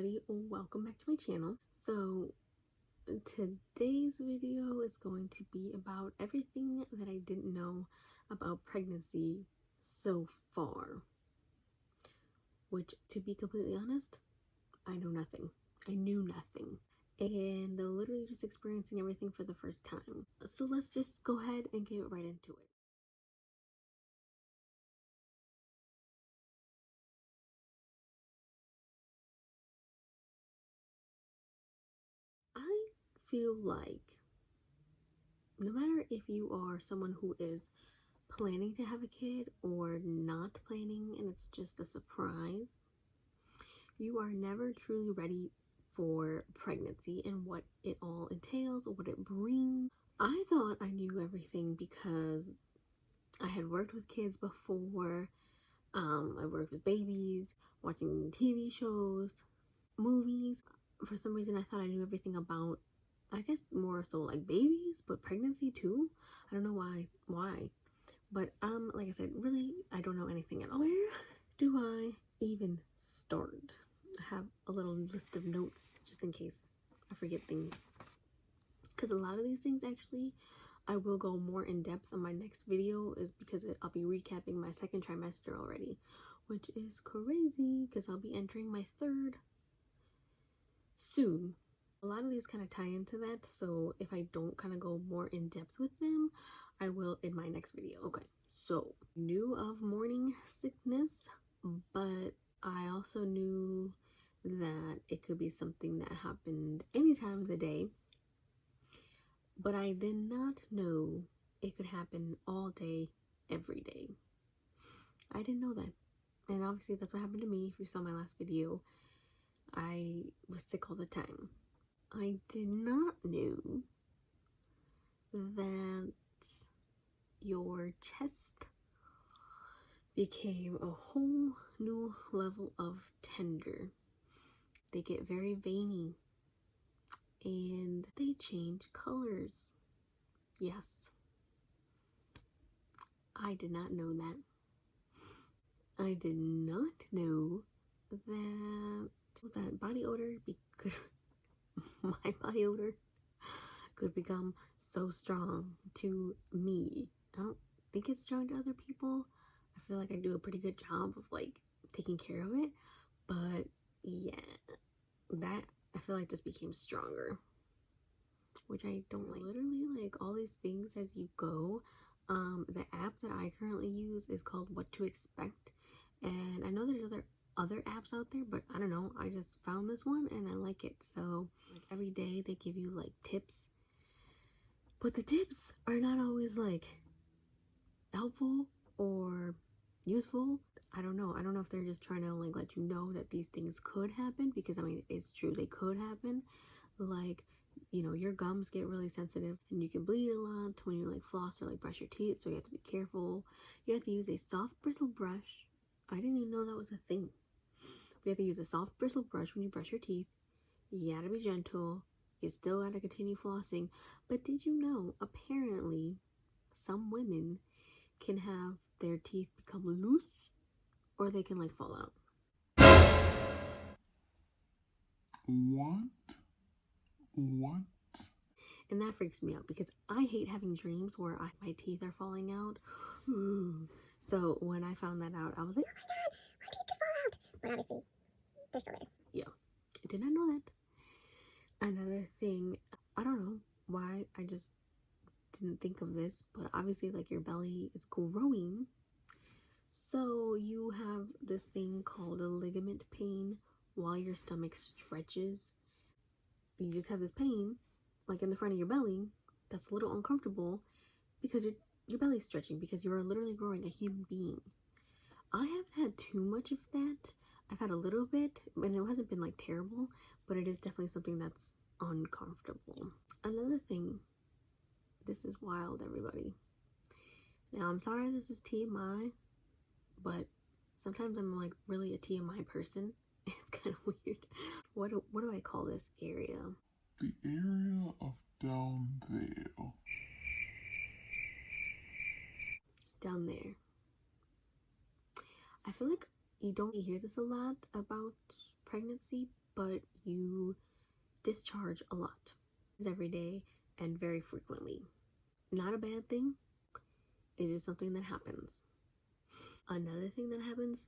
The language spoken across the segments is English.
everybody, welcome back to my channel. So today's video is going to be about everything that I didn't know about pregnancy so far, which, to be completely honest, I know nothing. I knew nothing, and literally just experiencing everything for the first time. So let's just go ahead and get right into it. I feel like no matter if you are someone who is planning to have a kid or not planning and it's just a surprise, you are never truly ready for pregnancy and what it all entails, what it brings. I thought I knew everything because I had worked with kids before. I worked with babies, watching TV shows, movies. For some reason, I thought I knew everything about, I guess, more so like babies, but pregnancy too. I don't know why. But like I said, really, I don't know anything at all. Where do I even start? I have a little list of notes just in case I forget things. Because a lot of these things, actually, I will go more in depth on my next video, is because I'll be recapping my second trimester already, which is crazy because I'll be entering my third soon. A lot of these kind of tie into that, so if I don't kind of go more in depth with them, I will in my next video. Okay, so knew of morning sickness, but I also knew that it could be something that happened any time of the day, but I did not know it could happen all day, every day. I didn't know that, and obviously that's what happened to me. If you saw my last video, I was sick all the time. I did not know that your chest became a whole new level of tender. They get very veiny and they change colors. Yes, I did not know that. I did not know that body odor could my body odor could become so strong to me. I don't think it's strong to other people. I feel like I do a pretty good job of like taking care of it, but yeah, that I feel like just became stronger, which I don't like. Literally, like all these things as you go. The app that I currently use is called What to Expect, and I know there's other apps out there, but I don't know, I just found this one and I like it. So like every day they give you like tips, but the tips are not always like helpful or useful. I don't know if they're just trying to like let you know that these things could happen, because I mean it's true, they could happen. Like, you know, your gums get really sensitive and you can bleed a lot when you like floss or like brush your teeth, so you have to be careful. You have to use a soft bristle brush. I didn't even know that was a thing. We have to use a soft bristle brush when you brush your teeth. You gotta be gentle. You still gotta continue flossing. But did you know, apparently, some women can have their teeth become loose or they can like fall out. What? And that freaks me out because I hate having dreams where my teeth are falling out. So when I found that out, I was like, oh my god, my teeth could fall out. But obviously, they're still there. Yeah, I did not know that. Another thing, I don't know why I just didn't think of this, but obviously like your belly is growing. So you have this thing called a ligament pain while your stomach stretches. You just have this pain like in the front of your belly that's a little uncomfortable because your belly's stretching, because you are literally growing a human being. I haven't had too much of that. I've had a little bit, and it hasn't been like terrible, but it is definitely something that's uncomfortable. Another thing, this is wild, everybody. Now, I'm sorry this is TMI, but sometimes I'm like really a TMI person. It's kind of weird. What do I call this area? The area of Downvale. Down there. I feel like you don't hear this a lot about pregnancy, but you discharge a lot every day and very frequently. Not a bad thing, it's just something that happens. Another thing that happens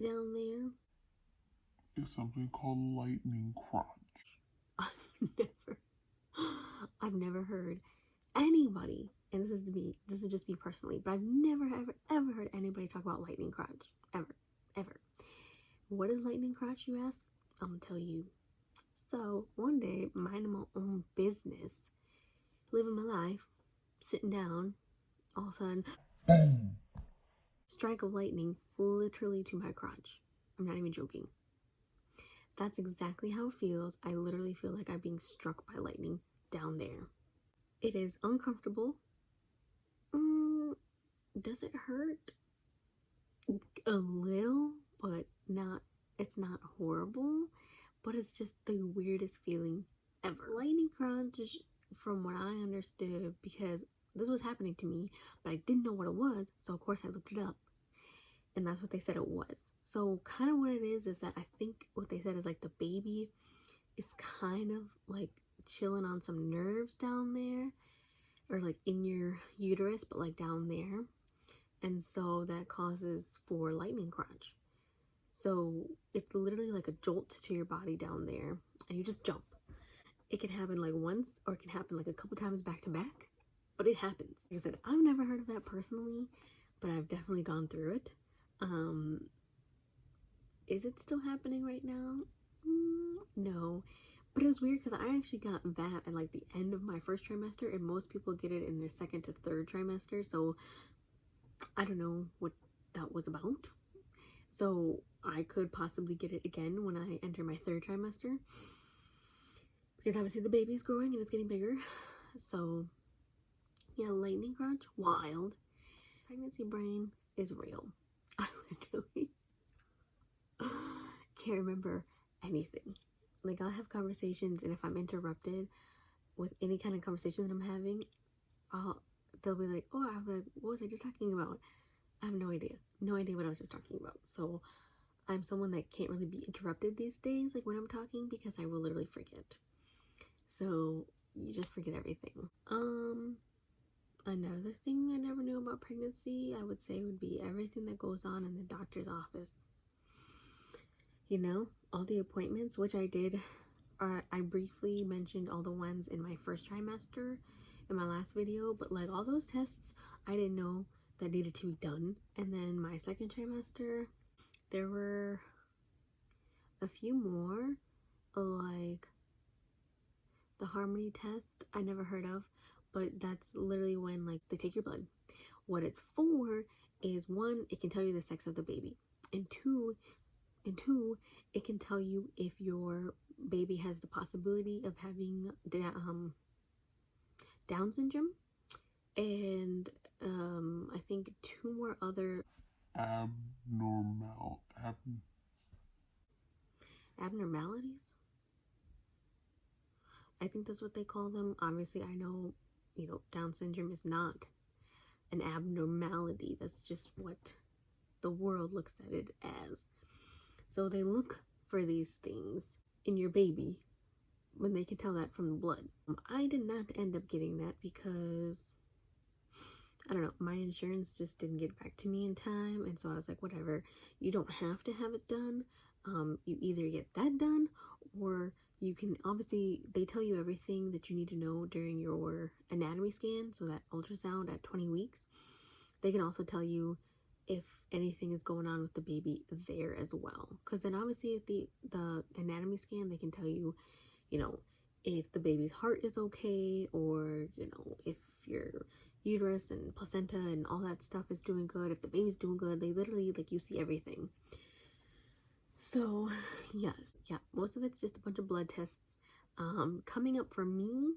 down there is something called lightning crotch. I've never heard anybody, and this is just me personally, but I've never ever heard anybody talk about lightning crotch. Ever. What is lightning crotch, you ask? I'm gonna tell you. So one day, minding my own business, living my life, sitting down, all of a sudden, boom! Strike of lightning literally to my crotch. I'm not even joking. That's exactly how it feels. I literally feel like I'm being struck by lightning down there. It is uncomfortable. Does it hurt? A little, but not, it's not horrible, but it's just the weirdest feeling ever. Lightning crotch, from what I understood, because this was happening to me, but I didn't know what it was, so of course I looked it up, and that's what they said it was. So kind of what it is that I think what they said is like the baby is kind of like chilling on some nerves down there, or like in your uterus, but like down there, and so that causes for lightning crotch. So it's literally like a jolt to your body down there, and you just jump. It can happen like once, or it can happen like a couple times back to back, but it happens. Like I said, I've never heard of that personally, but I've definitely gone through it. Is it still happening right now? No, but it was weird because I actually got that at like the end of my first trimester, and most people get it in their second to third trimester, so I don't know what that was about. So I could possibly get it again when I enter my third trimester, because obviously the baby's growing and it's getting bigger. So yeah, lightning crotch, wild. Pregnancy brain is real. I literally can't remember anything. Like, I'll have conversations, and if I'm interrupted with any kind of conversation that I'm having, they'll be like, oh, what was I just talking about? I have no idea what I was just talking about. So I'm someone that can't really be interrupted these days, like when I'm talking, because I will literally forget. So you just forget everything. Another thing I never knew about pregnancy, I would say, would be everything that goes on in the doctor's office. You know, all the appointments, which I did. I briefly mentioned all the ones in my first trimester in my last video, but like all those tests I didn't know that needed to be done. And then my second trimester, there were a few more, like the harmony test I never heard of, but that's literally when like they take your blood. What it's for is, one, it can tell you the sex of the baby, and two, it can tell you if your baby has the possibility of having Down syndrome, and I think two more other abnormalities. I think that's what they call them. Obviously, I know, Down syndrome is not an abnormality. That's just what the world looks at it as. So they look for these things in your baby when they can tell that from the blood. I did not end up getting that because, I don't know, my insurance just didn't get back to me in time, and so I was like, whatever, you don't have to have it done. You either get that done, or you can, obviously, they tell you everything that you need to know during your anatomy scan, so that ultrasound at 20 weeks. They can also tell you if anything is going on with the baby there as well. Because then obviously at the anatomy scan, they can tell you, if the baby's heart is okay, or, if your uterus and placenta and all that stuff is doing good, if the baby's doing good. They literally, like, you see everything. So yes, yeah, most of it's just a bunch of blood tests. Coming up for me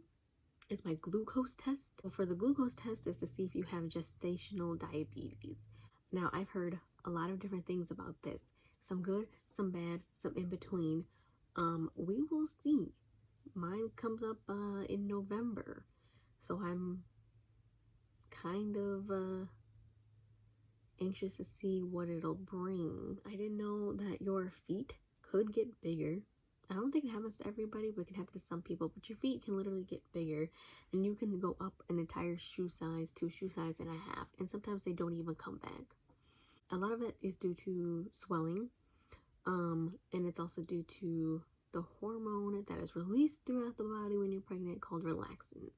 is my glucose test. So for the glucose test is to see if you have gestational diabetes. Now, I've heard a lot of different things about this. Some good, some bad, some in between. We will see. Mine comes up in November, so I'm kind of anxious to see what it'll bring. I didn't know that your feet could get bigger I don't think it happens to everybody, but it can happen to some people. But your feet can literally get bigger, and you can go up an entire shoe size to a shoe size and a half, and sometimes they don't even come back. A lot of it is due to swelling, and it's also due to the hormone that is released throughout the body when you're pregnant called relaxin.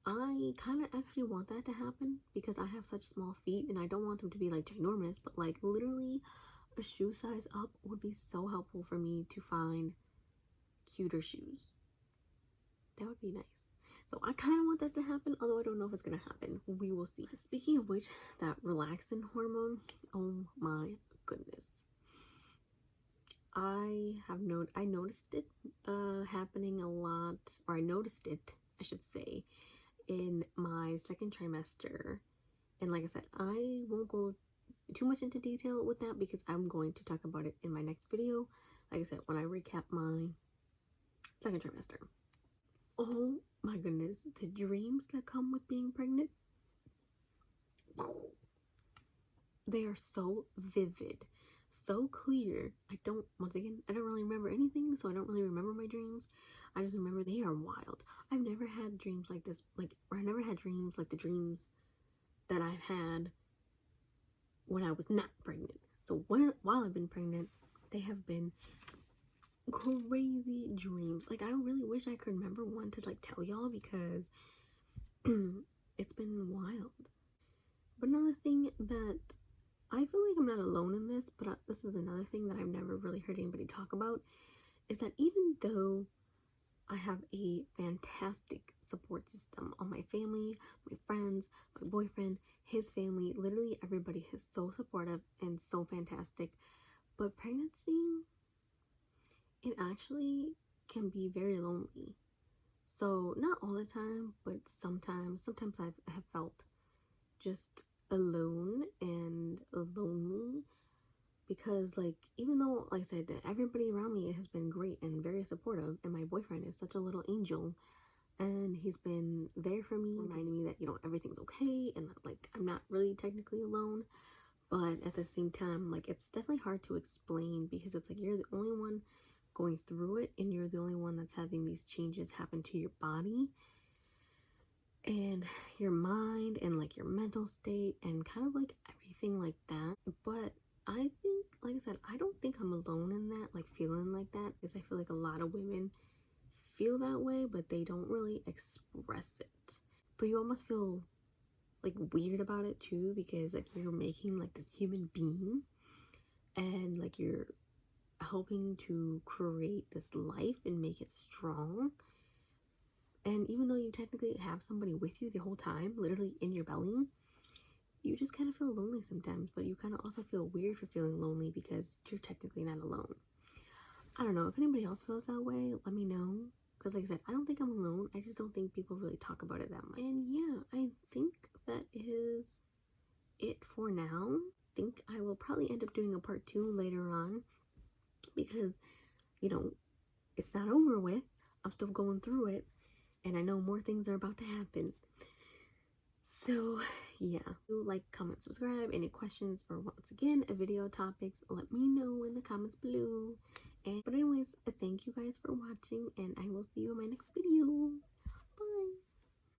I kind of actually want that to happen because I have such small feet and I don't want them to be like ginormous, but like literally a shoe size up would be so helpful for me to find cuter shoes. That would be nice. So I kind of want that to happen, although I don't know if it's going to happen. We will see. Speaking of which, that relaxin hormone, oh my goodness. I noticed it happening a lot, or I noticed it, I should say, in my second trimester. And like I said, I won't go too much into detail with that because I'm going to talk about it in my next video. Like I said, when I recap my second trimester. Oh my goodness, the dreams that come with being pregnant, they are so vivid, so clear. Once again, I don't really remember anything, so I don't really remember my dreams. I just remember they are wild. I've never had dreams like this, or I never had dreams like the dreams that I've had when I was not pregnant. So while I've been pregnant, they have been crazy dreams. Like, I really wish I could remember one to like tell y'all because it's been wild. But another thing that I feel like I'm not alone in this, but this is another thing that I've never really heard anybody talk about, is that even though I have a fantastic support system, all my family, my friends, my boyfriend, his family, literally everybody is so supportive and so fantastic, but pregnancy, it actually can be very lonely. So not all the time, but sometimes I have felt just alone and lonely because, like, even though, like I said, everybody around me has been great and very supportive, and my boyfriend is such a little angel, and he's been there for me, reminding me that, you know, everything's okay and that, like, I'm not really technically alone. But at the same time, like, it's definitely hard to explain because it's like you're the only one going through it and you're the only one that's having these changes happen to your body and your mind and like your mental state and kind of like everything like that. But I think, like I said, I don't think I'm alone in that, like feeling like that, because I feel like a lot of women feel that way, but they don't really express it. But you almost feel like weird about it too, because like you're making like this human being and like you're helping to create this life and make it strong. And even though you technically have somebody with you the whole time, literally in your belly, you just kind of feel lonely sometimes, but you kind of also feel weird for feeling lonely because you're technically not alone. I don't know, if anybody else feels that way, let me know. Because like I said, I don't think I'm alone. I just don't think people really talk about it that much. And yeah, I think that is it for now. I think I will probably end up doing a part 2 later on because, you know, it's not over with. I'm still going through it and I know more things are about to happen. So yeah, like, comment, subscribe. Any questions or once again video topics, let me know in the comments below. But anyways, thank you guys for watching and I will see you in my next video.